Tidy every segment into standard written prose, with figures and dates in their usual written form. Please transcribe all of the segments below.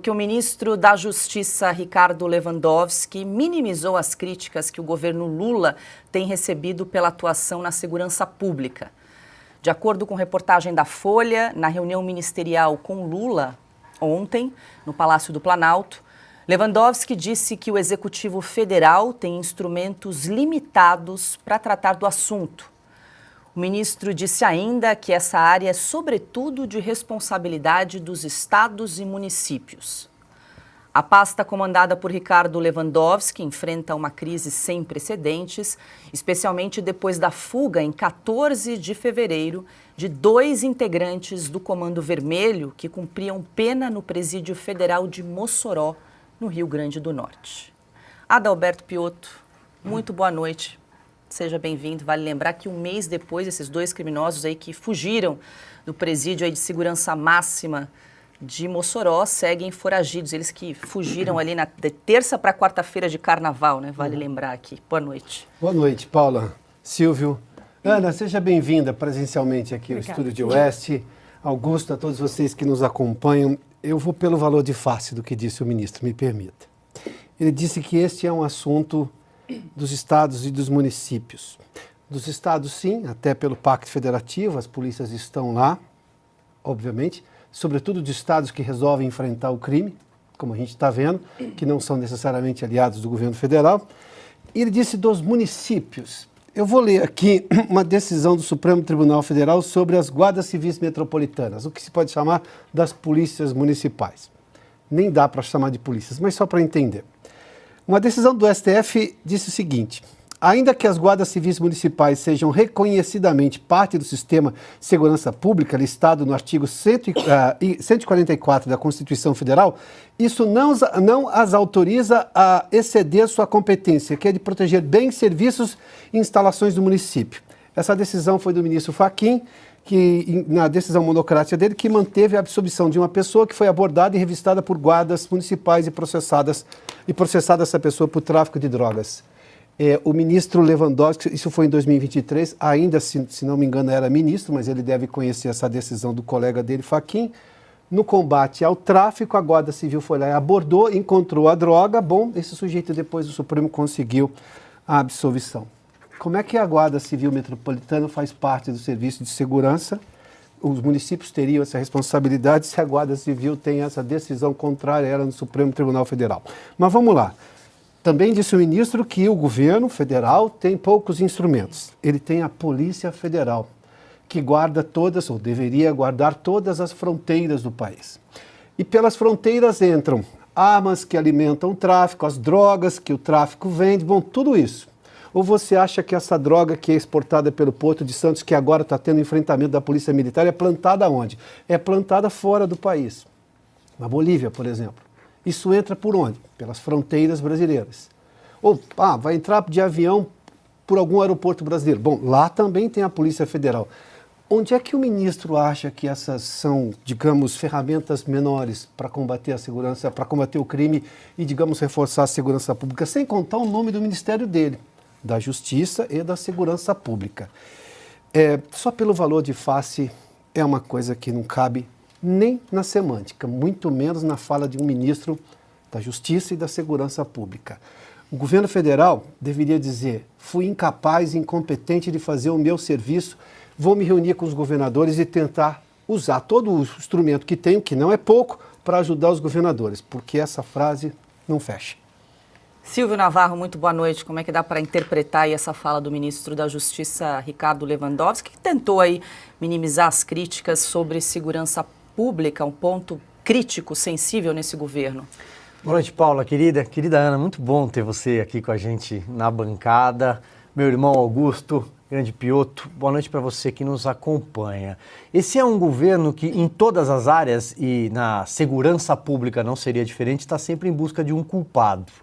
que o ministro da Justiça, Ricardo Lewandowski, minimizou as críticas que o governo Lula tem recebido pela atuação na segurança pública. De acordo com reportagem da Folha, na reunião ministerial com Lula, ontem, no Palácio do Planalto, Lewandowski disse que o Executivo Federal tem instrumentos limitados para tratar do assunto. O ministro disse ainda que essa área é, sobretudo, de responsabilidade dos estados e municípios. A pasta comandada por Ricardo Lewandowski enfrenta uma crise sem precedentes, especialmente depois da fuga, em 14 de fevereiro, de 2 integrantes do Comando Vermelho que cumpriam pena no Presídio Federal de Mossoró, no Rio Grande do Norte. Adalberto Piotto, muito boa noite. Seja bem-vindo. Vale lembrar que um mês depois, esses 2 criminosos aí que fugiram do presídio aí de segurança máxima de Mossoró seguem foragidos. Eles que fugiram ali de terça para quarta-feira de carnaval, né? Vale lembrar aqui. Boa noite. Boa noite, Paula, Silvio. Ana, seja bem-vinda presencialmente aqui ao Estúdio de Oeste. Augusto, a todos vocês que nos acompanham. Eu vou pelo valor de face do que disse o ministro, me permita. Ele disse que este é um assunto dos estados e dos municípios. Dos estados, sim, até pelo Pacto Federativo, as polícias estão lá, obviamente, sobretudo de estados que resolvem enfrentar o crime, como a gente está vendo, que não são necessariamente aliados do governo federal. E ele disse dos municípios. Eu vou ler aqui uma decisão do Supremo Tribunal Federal sobre as guardas civis metropolitanas, o que se pode chamar das polícias municipais. Nem dá para chamar de polícias, mas só para entender. Uma decisão do STF disse o seguinte: ainda que as guardas civis municipais sejam reconhecidamente parte do sistema de segurança pública listado no artigo 144 da Constituição Federal, isso não as autoriza a exceder sua competência, que é de proteger bens, serviços e instalações do município. Essa decisão foi do ministro Fachin, que, na decisão monocrática dele, que manteve a absolvição de uma pessoa que foi abordada e revistada por guardas municipais e processada essa pessoa por tráfico de drogas. O ministro Lewandowski, isso foi em 2023, ainda, se não me engano, era ministro, mas ele deve conhecer essa decisão do colega dele, Fachin. No combate ao tráfico, a Guarda Civil foi lá e abordou, encontrou a droga. Bom, esse sujeito, depois do Supremo, conseguiu a absolvição. Como é que a Guarda Civil Metropolitana faz parte do serviço de segurança? Os municípios teriam essa responsabilidade se a Guarda Civil tem essa decisão contrária a ela no Supremo Tribunal Federal. Mas vamos lá. Também disse o ministro que o governo federal tem poucos instrumentos. Ele tem a Polícia Federal, que guarda todas, ou deveria guardar todas as fronteiras do país. E pelas fronteiras entram armas que alimentam o tráfico, as drogas que o tráfico vende, bom, tudo isso. Ou você acha que essa droga que é exportada pelo Porto de Santos, que agora está tendo enfrentamento da Polícia Militar, é plantada onde? É plantada fora do país. Na Bolívia, por exemplo. Isso entra por onde? Pelas fronteiras brasileiras. Ou vai entrar de avião por algum aeroporto brasileiro. Bom, lá também tem a Polícia Federal. Onde é que o ministro acha que essas são, digamos, ferramentas menores para combater a segurança, para combater o crime e, digamos, reforçar a segurança pública, sem contar o nome do ministério dele, da Justiça e da Segurança Pública? Só pelo valor de face é uma coisa que não cabe nem na semântica, muito menos na fala de um ministro da Justiça e da Segurança Pública. O governo federal deveria dizer: fui incapaz e incompetente de fazer o meu serviço, vou me reunir com os governadores e tentar usar todo o instrumento que tenho, que não é pouco, para ajudar os governadores, porque essa frase não fecha. Silvio Navarro, muito boa noite. Como é que dá para interpretar aí essa fala do ministro da Justiça, Ricardo Lewandowski, que tentou aí minimizar as críticas sobre segurança pública, um ponto crítico, sensível nesse governo? Boa noite, Paula, querida Ana, muito bom ter você aqui com a gente na bancada. Meu irmão Augusto, grande Piotto, boa noite para você que nos acompanha. Esse é um governo que em todas as áreas, e na segurança pública não seria diferente, está sempre em busca de um culpado.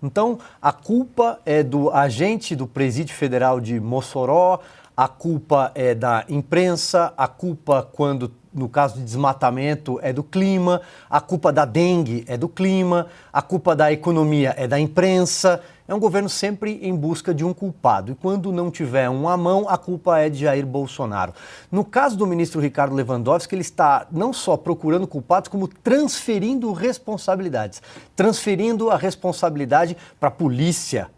Então, a culpa é do agente do Presídio Federal de Mossoró, a culpa é da imprensa, a culpa, quando no caso de desmatamento, é do clima, a culpa da dengue é do clima, a culpa da economia é da imprensa. É um governo sempre em busca de um culpado. E quando não tiver um à mão, a culpa é de Jair Bolsonaro. No caso do ministro Ricardo Lewandowski, ele está não só procurando culpados, como transferindo responsabilidades. Transferindo a responsabilidade para a polícia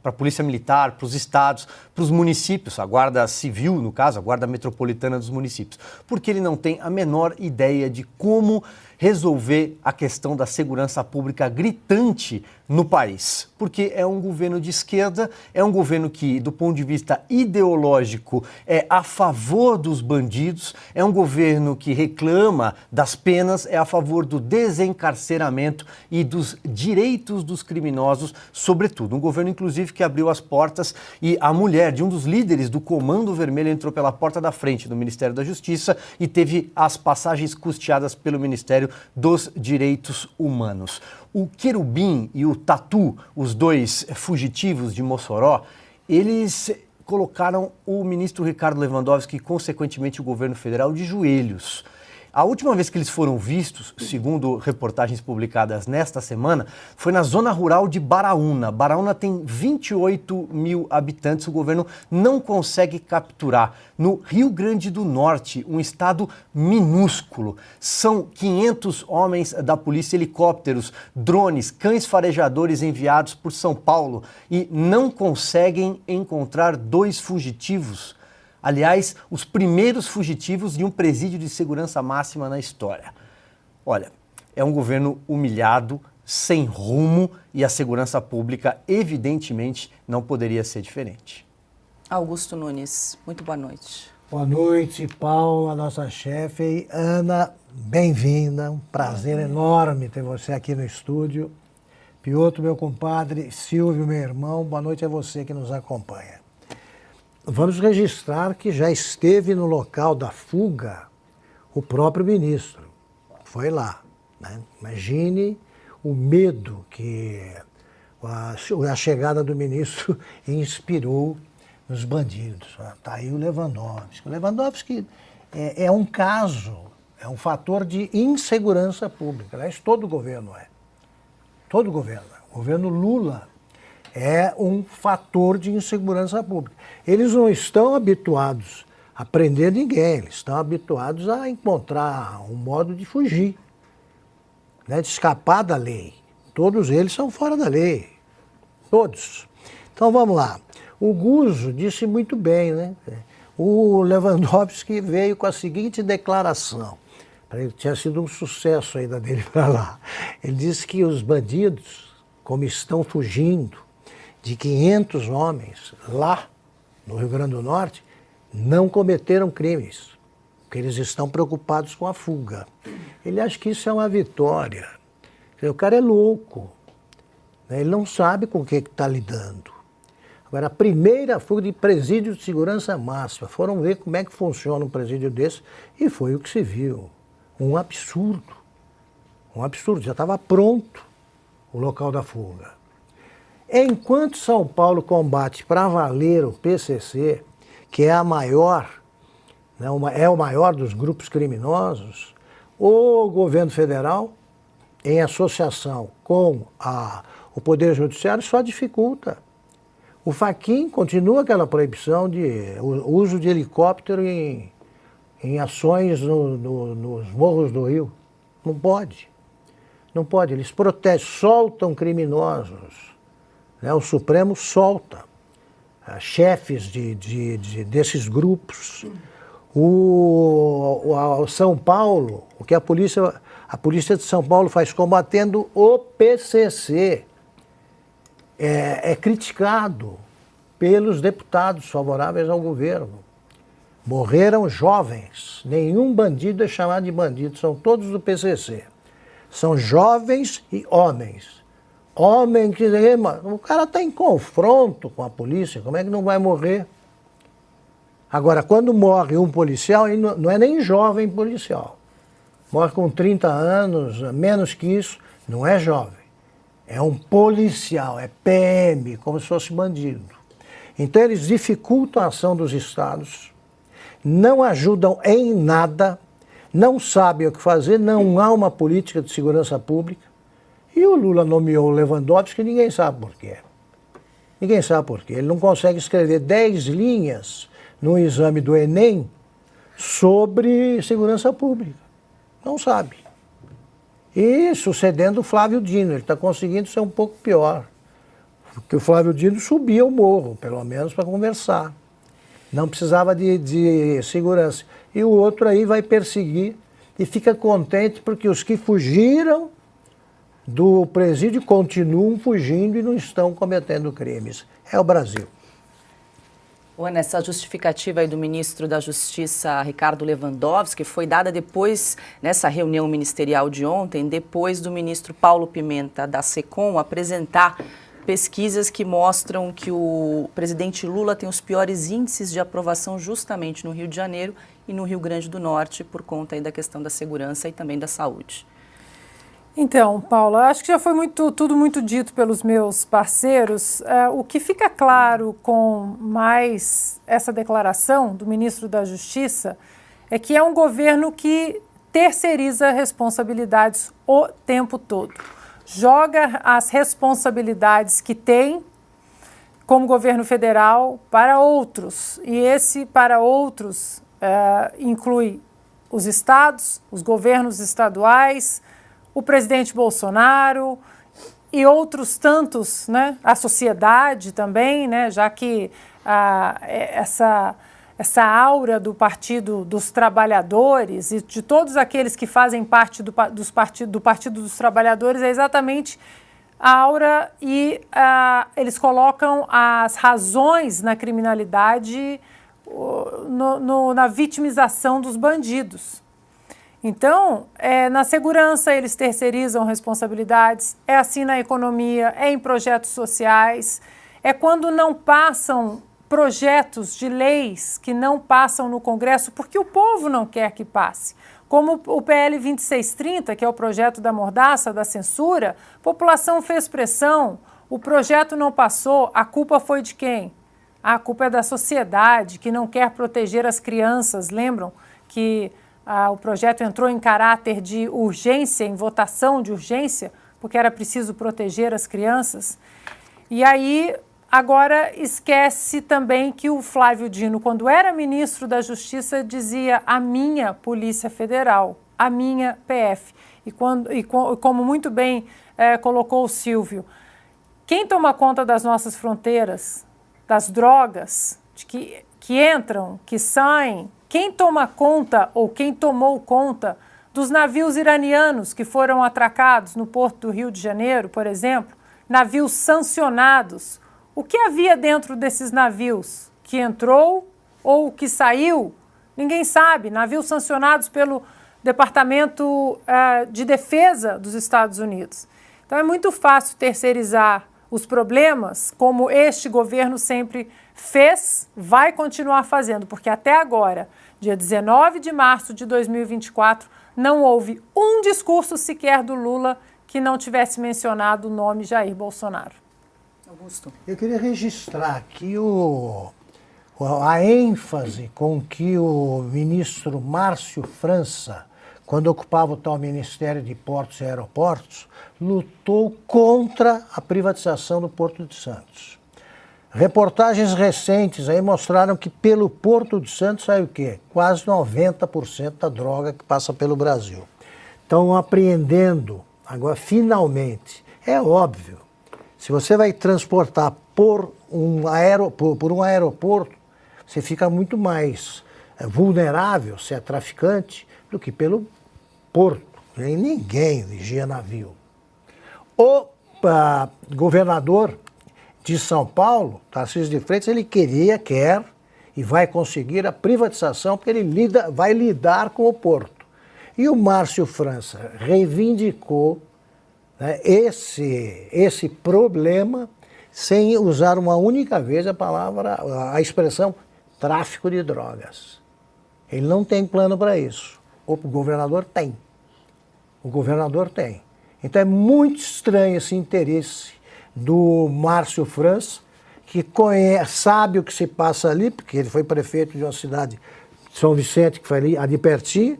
militar, para os estados, para os municípios, a Guarda Civil, no caso, a Guarda Metropolitana dos municípios. Porque ele não tem a menor ideia de como resolver a questão da segurança pública gritante no país. Porque é um governo de esquerda, é um governo que, do ponto de vista ideológico, é a favor dos bandidos, é um governo que reclama das penas, é a favor do desencarceramento e dos direitos dos criminosos, sobretudo. Um governo, inclusive, que abriu as portas e a mulher de um dos líderes do Comando Vermelho entrou pela porta da frente do Ministério da Justiça e teve as passagens custeadas pelo Ministério dos Direitos Humanos. O Querubim e o Tatu, os dois fugitivos de Mossoró, eles colocaram o ministro Ricardo Lewandowski e, consequentemente, o governo federal de joelhos. A última vez que eles foram vistos, segundo reportagens publicadas nesta semana, foi na zona rural de Baraúna. Baraúna tem 28 mil habitantes, o governo não consegue capturar. No Rio Grande do Norte, um estado minúsculo, são 500 homens da polícia, helicópteros, drones, cães farejadores enviados por São Paulo e não conseguem encontrar 2 fugitivos. Aliás, os primeiros fugitivos de um presídio de segurança máxima na história. Olha, é um governo humilhado, sem rumo, e a segurança pública, evidentemente, não poderia ser diferente. Augusto Nunes, muito boa noite. Boa noite, Paula, nossa chefe. Ana, bem-vinda. Um prazer enorme ter você aqui no estúdio. Piotr, meu compadre, Silvio, meu irmão, boa noite a você que nos acompanha. Vamos registrar que já esteve no local da fuga o próprio ministro. Foi lá, né? Imagine o medo que a chegada do ministro inspirou nos bandidos. Está aí o Lewandowski. O Lewandowski é um caso, é um fator de insegurança pública. Aliás, todo governo é. Todo governo. O governo Lula é um fator de insegurança pública. Eles não estão habituados a prender ninguém, eles estão habituados a encontrar um modo de fugir, né, de escapar da lei. Todos eles são fora da lei, todos. Então vamos lá. O Guzzo disse muito bem, né? O Lewandowski veio com a seguinte declaração. Ele tinha sido um sucesso ainda dele para lá. Ele disse que os bandidos, como estão fugindo de 500 homens lá no Rio Grande do Norte, não cometeram crimes, porque eles estão preocupados com a fuga. Ele acha que isso é uma vitória. O cara é louco, né? Ele não sabe com o que está lidando. Agora, a primeira fuga de presídio de segurança máxima, foram ver como é que funciona um presídio desse, e foi o que se viu. Um absurdo. Um absurdo. Já estava pronto o local da fuga. Enquanto São Paulo combate para valer o PCC, que é a maior, né, é o maior dos grupos criminosos, o governo federal, em associação com o Poder Judiciário, só dificulta. O Fachin continua aquela proibição de uso de helicóptero em ações nos morros do Rio. Não pode. Não pode. Eles protegem, soltam criminosos. O Supremo solta chefes desses grupos. O São Paulo, o que a polícia de São Paulo faz combatendo o PCC é criticado pelos deputados favoráveis ao governo. Morreram jovens. Nenhum bandido é chamado de bandido, são todos do PCC. São jovens e homens. Homem que diz, o cara está em confronto com a polícia, como é que não vai morrer? Agora, quando morre um policial, ele não é nem jovem policial. Morre com 30 anos, menos que isso, não é jovem. É um policial, é PM, como se fosse bandido. Então eles dificultam a ação dos estados, não ajudam em nada, não sabem o que fazer, não há uma política de segurança pública. E o Lula nomeou o Lewandowski, que ninguém sabe por quê. Ninguém sabe por quê. Ele não consegue escrever 10 linhas no exame do Enem sobre segurança pública. Não sabe. E sucedendo o Flávio Dino, ele está conseguindo ser um pouco pior. Porque o Flávio Dino subia o morro, pelo menos para conversar. Não precisava de segurança. E o outro aí vai perseguir e fica contente porque os que fugiram do presídio continuam fugindo e não estão cometendo crimes. É o Brasil. Ana, essa justificativa aí do ministro da Justiça, Ricardo Lewandowski, foi dada depois, nessa reunião ministerial de ontem, depois do ministro Paulo Pimenta, da SECOM, apresentar pesquisas que mostram que o presidente Lula tem os piores índices de aprovação justamente no Rio de Janeiro e no Rio Grande do Norte, por conta aí da questão da segurança e também da saúde. Então, Paula, acho que já foi tudo muito dito pelos meus parceiros. O que fica claro com mais essa declaração do ministro da Justiça é que é um governo que terceiriza responsabilidades o tempo todo. Joga as responsabilidades que tem como governo federal para outros. E esse para outros inclui os estados, os governos estaduais, o presidente Bolsonaro e outros tantos, né? A sociedade também, né? Já que essa aura do Partido dos Trabalhadores e de todos aqueles que fazem parte do Partido dos Trabalhadores é exatamente a aura e eles colocam as razões na criminalidade, na vitimização dos bandidos. Então, na segurança eles terceirizam responsabilidades, é assim na economia, é em projetos sociais, é quando não passam projetos de leis que não passam no Congresso porque o povo não quer que passe. Como o PL 2630, que é o projeto da mordaça, da censura, a população fez pressão, o projeto não passou, a culpa foi de quem? A culpa é da sociedade, que não quer proteger as crianças. Lembram que o projeto entrou em caráter de urgência, em votação de urgência, porque era preciso proteger as crianças. E aí, agora esquece também que o Flávio Dino, quando era ministro da Justiça, dizia a minha Polícia Federal, a minha PF. E como muito bem colocou o Silvio, quem toma conta das nossas fronteiras, das drogas, que entram, que saem, quem toma conta ou quem tomou conta dos navios iranianos que foram atracados no porto do Rio de Janeiro, por exemplo, navios sancionados. O que havia dentro desses navios? Que entrou ou que saiu? Ninguém sabe. Navios sancionados pelo Departamento de Defesa dos Estados Unidos. Então é muito fácil terceirizar os problemas, como este governo sempre fez, vai continuar fazendo, porque até agora, dia 19 de março de 2024, não houve um discurso sequer do Lula que não tivesse mencionado o nome Jair Bolsonaro. Augusto. Eu queria registrar aqui a ênfase com que o ministro Márcio França, quando ocupava o tal Ministério de Portos e Aeroportos, lutou contra a privatização do Porto de Santos. Reportagens recentes aí mostraram que pelo Porto de Santos sai o quê? Quase 90% da droga que passa pelo Brasil. Estão apreendendo, agora finalmente, é óbvio, se você vai transportar por um aeroporto, você fica muito mais vulnerável, se é traficante, do que pelo porto. Ninguém vigia navio. O governador de São Paulo, Tarcísio de Freitas, ele quer e vai conseguir a privatização, porque ele vai lidar com o porto. E o Márcio França reivindicou, né, esse problema sem usar uma única vez a expressão tráfico de drogas. Ele não tem plano para isso. O governador tem. O governador tem. Então é muito estranho esse interesse do Márcio França, que sabe o que se passa ali, porque ele foi prefeito de uma cidade, São Vicente, que foi ali pertinho,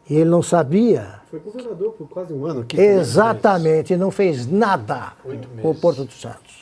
e ele não sabia. Foi governador por quase um ano aqui. Exatamente, e não fez nada com o Porto de Santos.